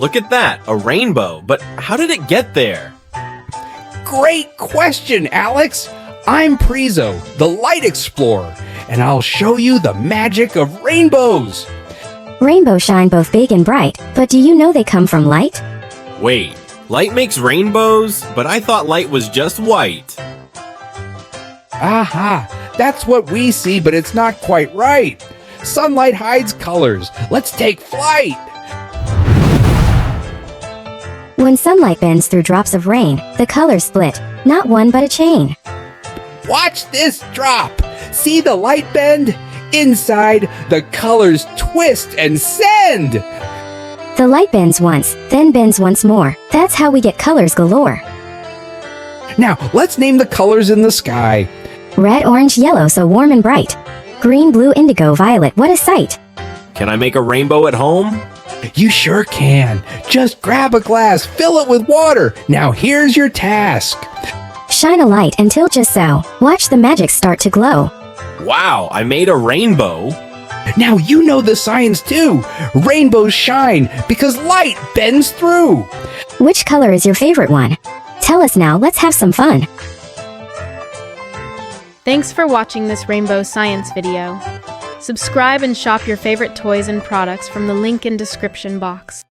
look at that, a rainbow. But how did it get there? Great question, Alex. I'm Prezo, the light explorer, and I'll show you the magic of rainbows. Rainbows shine both big and bright, but do you know they come from light? Wait, light makes rainbows? But I thought light was just white. Aha, that's what we see, but it's not quite right. Sunlight hides colors. Let's take flight. When sunlight bends through drops of rain, the colors split, not one but a chain. Watch this drop. See the light bend? Inside, the colors twist and send. The light bends once, then bends once more. That's how we get colors galore. Now, let's name the colors in the sky. Red, orange, yellow, so warm and bright. Green, blue, indigo, violet, what a sight. Can I make a rainbow at home? You sure can. Just grab a glass, fill it with water. Now here's your task. Shine a light until just so. Watch the magic start to glow. Wow, I made a rainbow. Now you know the science too. Rainbows shine because light bends through. Which color is your favorite one? Tell us now, let's have some fun. Thanks for watching this rainbow science video. Subscribe and shop your favorite toys and products from the link in description box.